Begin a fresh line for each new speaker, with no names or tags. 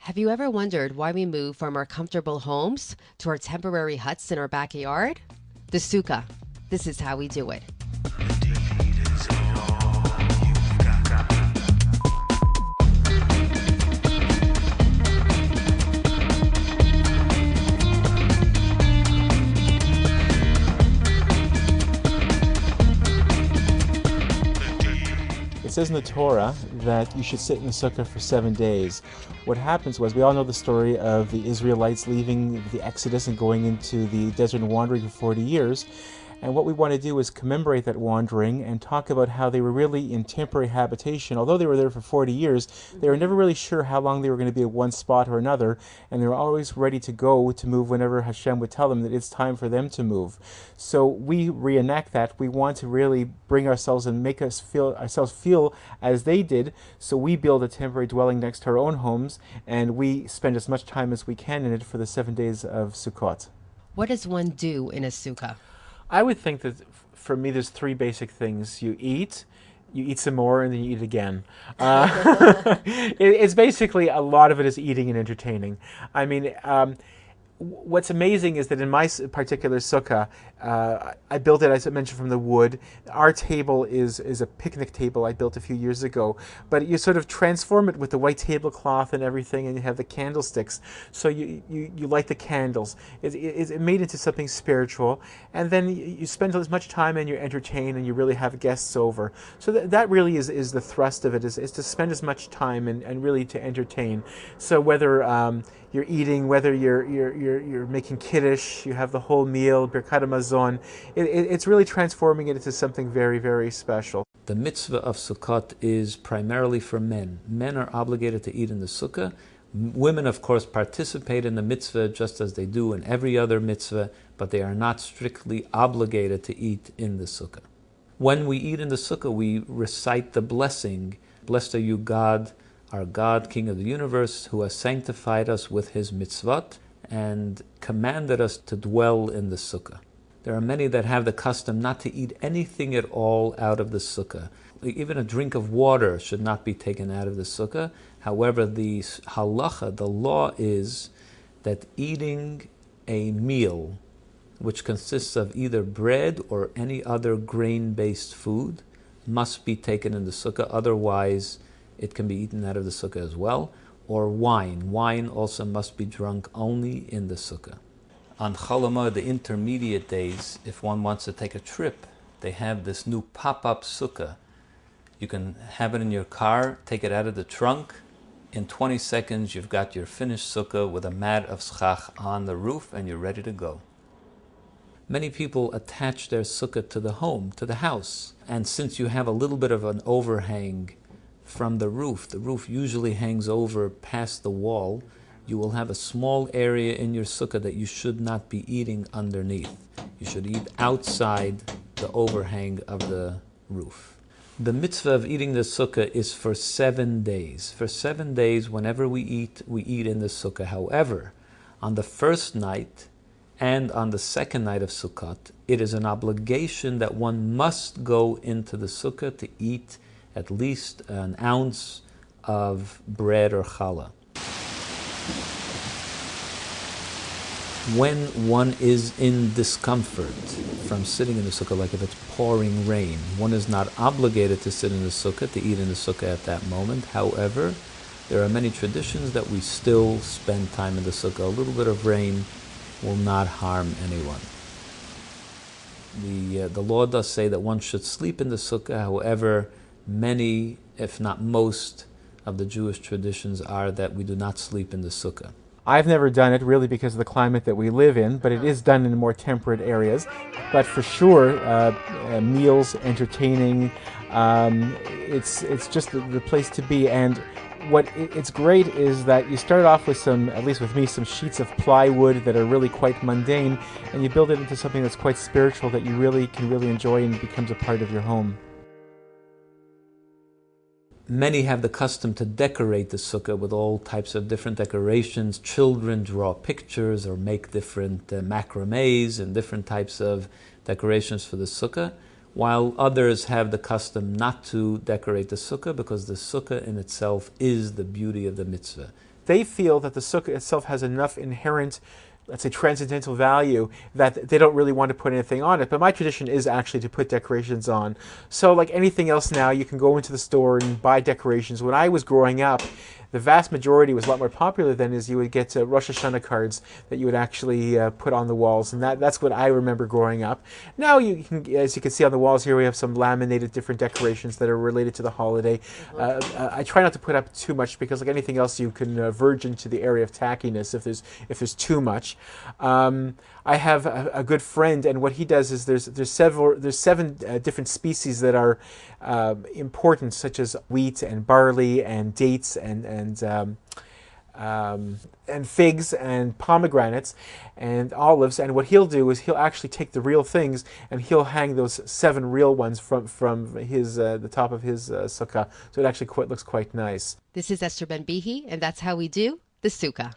Have you ever wondered why we move from our comfortable homes to our temporary huts in our backyard? The Sukkah. This is how we do it.
It says in the Torah that you should sit in the sukkah for 7 days. What happens was, we all know the story of the Israelites leaving the Exodus and going into the desert and wandering for 40 years. And what we want to do is commemorate that wandering and talk about how they were really in temporary habitation. Although they were there for 40 years, they were never really sure how long they were going to be at one spot or another, and they were always ready to go to move whenever Hashem would tell them that it's time for them to move. So we reenact that. We want to really bring ourselves and make ourselves feel as they did. So we build a temporary dwelling next to our own homes, and we spend as much time as we can in it for the 7 days of Sukkot.
What does one do in a Sukkah?
I would think that for me there's three basic things. You eat some more, and then you eat again. It's basically, a lot of it is eating and entertaining. I mean, what's amazing is that in my particular sukkah, I built it, as I mentioned, from the wood. Our table is a picnic table I built a few years ago, but you sort of transform it with the white tablecloth and everything, and you have the candlesticks. So you light the candles. It's made into something spiritual, and then you spend as much time and you entertain, and you really have guests over. So that really is the thrust of it, is to spend as much time and really to entertain. So whether you're eating, whether you're making kiddush, you have the whole meal, birkat hamazon. It's really transforming it into something very, very special.
The mitzvah of Sukkot is primarily for men. Men are obligated to eat in the sukkah. Women, of course, participate in the mitzvah just as they do in every other mitzvah, but they are not strictly obligated to eat in the sukkah. When we eat in the sukkah, we recite the blessing, "Blessed are you, God, our God, King of the universe, who has sanctified us with his mitzvot and commanded us to dwell in the sukkah." There are many that have the custom not to eat anything at all out of the sukkah. Even a drink of water should not be taken out of the sukkah. However, the halacha, the law, is that eating a meal which consists of either bread or any other grain-based food must be taken in the sukkah. Otherwise, it can be eaten out of the sukkah as well. Or wine. Wine also must be drunk only in the sukkah. On Chol Hamoed, the intermediate days, if one wants to take a trip, they have this new pop-up sukkah. You can have it in your car, take it out of the trunk. In 20 seconds, you've got your finished sukkah with a mat of schach on the roof, and you're ready to go. Many people attach their sukkah to the home, to the house. And since you have a little bit of an overhang from the roof usually hangs over past the wall, you will have a small area in your sukkah that you should not be eating underneath. You should eat outside the overhang of the roof. The mitzvah of eating the sukkah is for 7 days. For 7 days, whenever we eat in the sukkah. However, on the first night and on the second night of Sukkot, it is an obligation that one must go into the sukkah to eat at least an ounce of bread or challah. When one is in discomfort from sitting in the sukkah, like if it's pouring rain, one is not obligated to sit in the sukkah, to eat in the sukkah at that moment. However, there are many traditions that we still spend time in the sukkah. A little bit of rain will not harm anyone. The law does say that one should sleep in the sukkah. However, many, if not most, of the Jewish traditions are that we do not sleep in the sukkah.
I've never done it really because of the climate that we live in, but it is done in more temperate areas. But for sure, meals, entertaining, it's just the place to be. And it's great is that you start off with some, at least with me, some sheets of plywood that are really quite mundane, and you build it into something that's quite spiritual that you really can enjoy and becomes a part of your home.
Many have the custom to decorate the sukkah with all types of different decorations. Children draw pictures or make different macrames and different types of decorations for the sukkah, while others have the custom not to decorate the sukkah because the sukkah in itself is the beauty of the mitzvah.
they feel that the sukkah itself has enough inherent, let's say, transcendental value that they don't really want to put anything on it. But my tradition is actually to put decorations on. So like anything else now, you can go into the store and buy decorations. When I was growing up, the vast majority was a lot more popular than is you would get Rosh Hashanah cards that you would actually put on the walls, and that's what I remember growing up. Now, you can, as you can see on the walls here, we have some laminated different decorations that are related to the holiday. I try not to put up too much because, like anything else, you can verge into the area of tackiness if there's too much. I have a good friend, and what he does is there's seven different species that are important, such as wheat and barley and dates and figs and pomegranates and olives. And what he'll do is he'll actually take the real things and he'll hang those 7 real ones from his the top of his sukkah. So it actually looks quite nice.
This is Esther Ben-Bihi, and that's how we do the Sukkah.